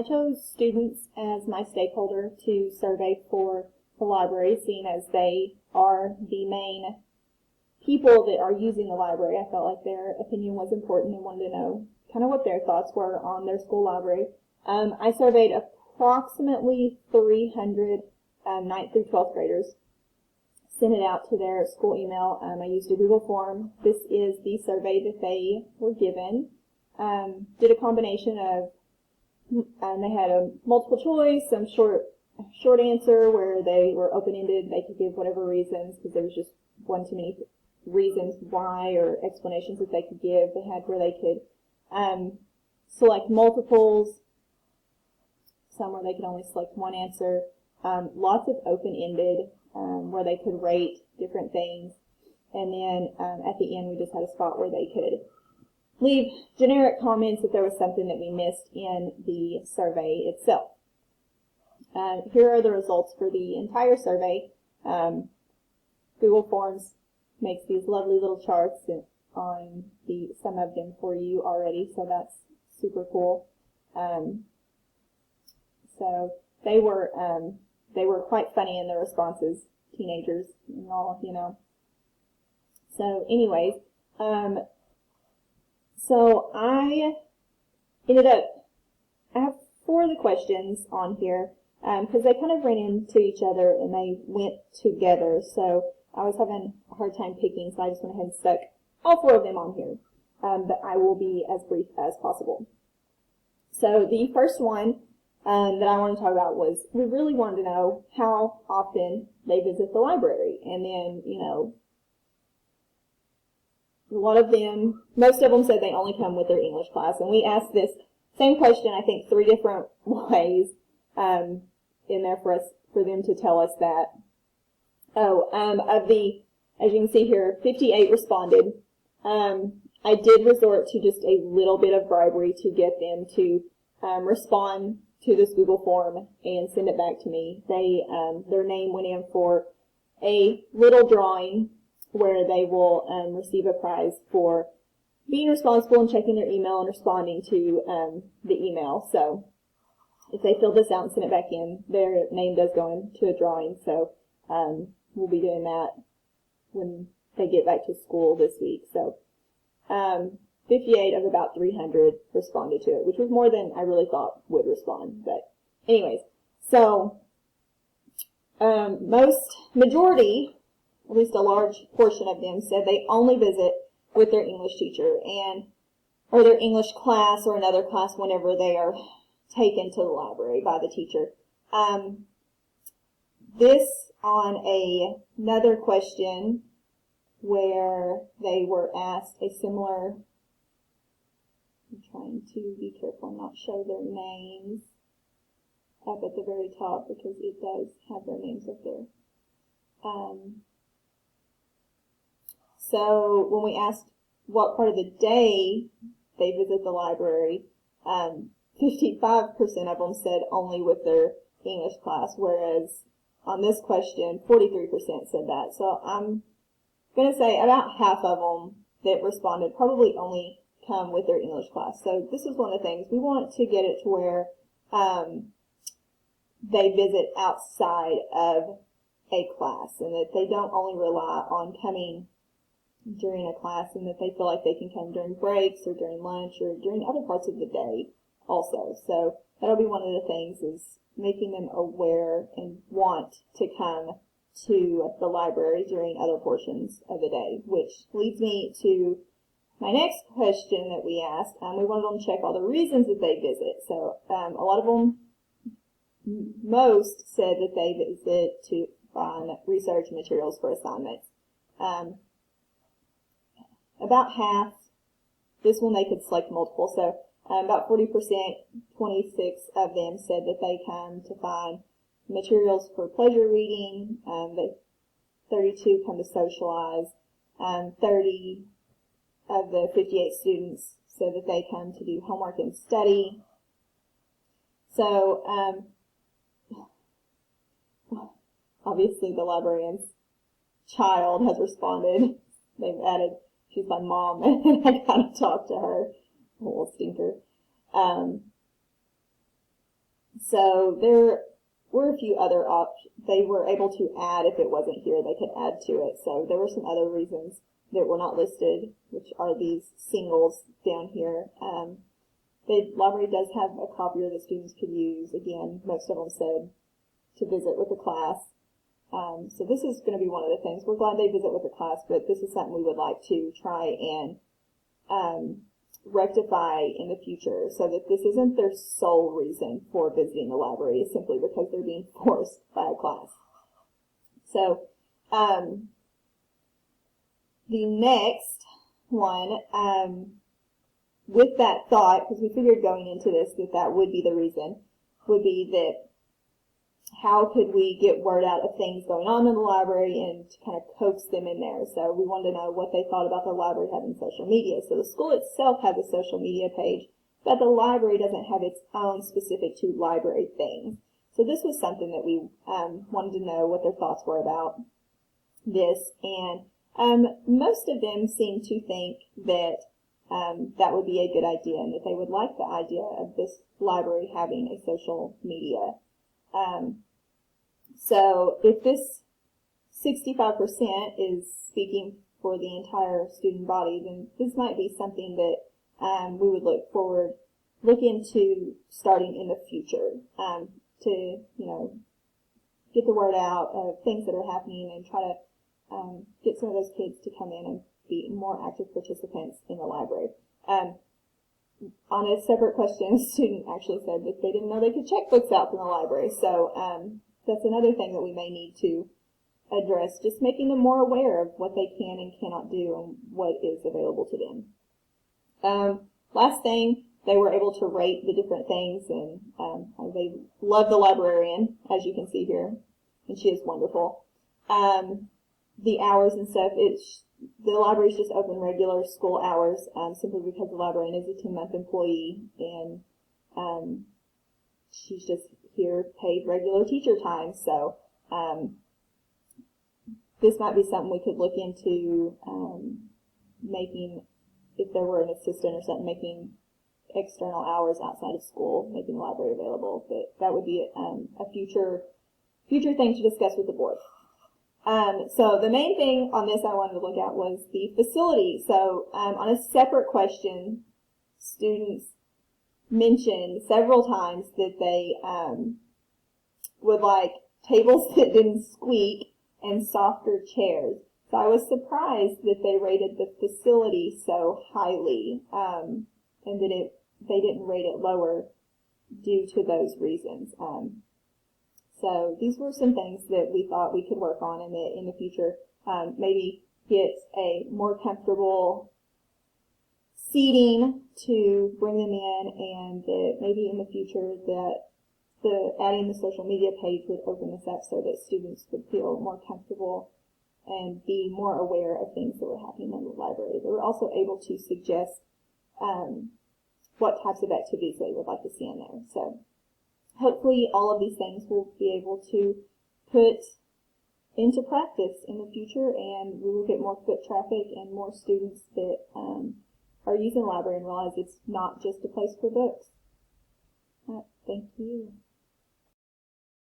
I chose students as my stakeholder to survey for the library, seeing as they are the main people that are using the library. I felt like their opinion was important and wanted to know kind of what their thoughts were on their school library. I surveyed approximately 300 9th through 12th graders, sent it out to their school email. I used a Google form. This is the survey that they were given. Did a combination of, they had a multiple choice, some short answer where they were open-ended. They could give whatever reasons because there was just one too many reasons why or explanations that they could give. They had where they could select multiples, some where they could only select one answer. Lots of open-ended where they could rate different things. And then at the end we just had a spot where they could leave generic comments if there was something that we missed in the survey itself. Here are the results for the entire survey. Google Forms makes these lovely little charts on some of them for you already, so that's super cool. So they were quite funny in their responses, teenagers and all, you know. So anyways, so I have 4 of the questions on here, because they kind of ran into each other and they went together, so I was having a hard time picking, so I just went ahead and stuck all 4 of them on here, but I will be as brief as possible. So the first one that I want to talk about was, we really wanted to know how often they visit the library, and then, you know, a lot of them, most of them said they only come with their English class, and we asked this same question, I think, 3 different ways in there for them to tell us that. As you can see here, 58 responded. I did resort to just a little bit of bribery to get them to respond to this Google form and send it back to me. Their name went in for a little drawing where they will receive a prize for being responsible and checking their email and responding to the email. So if they fill this out and send it back in, their name does go into a drawing. So we'll be doing that when they get back to school this week. So 58 of about 300 responded to it, which was more than I really thought would respond. But anyways, so majority, at least a large portion of them, said they only visit with their English teacher or their English class or another class whenever they are taken to the library by the teacher. This on another question where they were asked a similar, I'm trying to be careful and not show their names up at the very top because it does have their names up there. So when we asked what part of the day they visit the library, 55% of them said only with their English class, whereas on this question, 43% said that. So I'm going to say about half of them that responded probably only come with their English class. So this is one of the things. We want to get it to where they visit outside of a class and that they don't only rely on coming during a class and that they feel like they can come during breaks or during lunch or during other parts of the day also. So that'll be one of the things, is making them aware and want to come to the library during other portions of the day, which leads me to my next question that we asked. We wanted them to check all the reasons that they visit. So a lot of them, most said that they visit to find research materials for assignments. About half, this one they could select multiple, so about 40%, 26 of them said that they come to find materials for pleasure reading, 32 come to socialize, 30 of the 58 students said that they come to do homework and study. So obviously the librarian's child has responded. They've added, she's my mom, and I kind of talked to her. A little stinker. So there were a few other options. They were able to add, if it wasn't here, they could add to it. So there were some other reasons that were not listed, which are these singles down here. The library does have a copier that students could use. Again, most of them said to visit with the class. So this is going to be one of the things. We're glad they visit with the class, but this is something we would like to try and rectify in the future, so that this isn't their sole reason for visiting the library, is simply because they're being forced by a class. So the next one, with that thought, because we figured going into this that that would be the reason, would be that how could we get word out of things going on in the library and to kind of coax them in there. So we wanted to know what they thought about the library having social media. So the school itself has a social media page, but the library doesn't have its own specific to library things. So this was something that we wanted to know what their thoughts were about this. And most of them seemed to think that that would be a good idea and that they would like the idea of this library having a social media. So if this 65% is speaking for the entire student body, then this might be something that we would look into starting in the future, to, get the word out of things that are happening and try to get some of those kids to come in and be more active participants in the library. On a separate question, a student actually said that they didn't know they could check books out from the library. So that's another thing that we may need to address, just making them more aware of what they can and cannot do and what is available to them. Last thing, they were able to rate the different things, and they love the librarian, as you can see here, and she is wonderful. The hours and stuff, the library is just open regular school hours, simply because the librarian is a 10-month employee, and she's just here paid regular teacher time. So this might be something we could look into, making, if there were an assistant or something, making external hours outside of school, making the library available. But that would be a future thing to discuss with the board. So the main thing on this I wanted to look at was the facility. So on a separate question, students mentioned several times that they would like tables that didn't squeak and softer chairs. So I was surprised that they rated the facility so highly, and that they didn't rate it lower due to those reasons. So these were some things that we thought we could work on in the future. Maybe get a more comfortable seating to bring them in, and that maybe in the future that adding the social media page would open this up so that students would feel more comfortable and be more aware of things that were happening in the library. They were also able to suggest what types of activities they would like to see in there. So hopefully all of these things we'll be able to put into practice in the future, and we will get more foot traffic and more students that are using the library and realize it's not just a place for books. Thank you.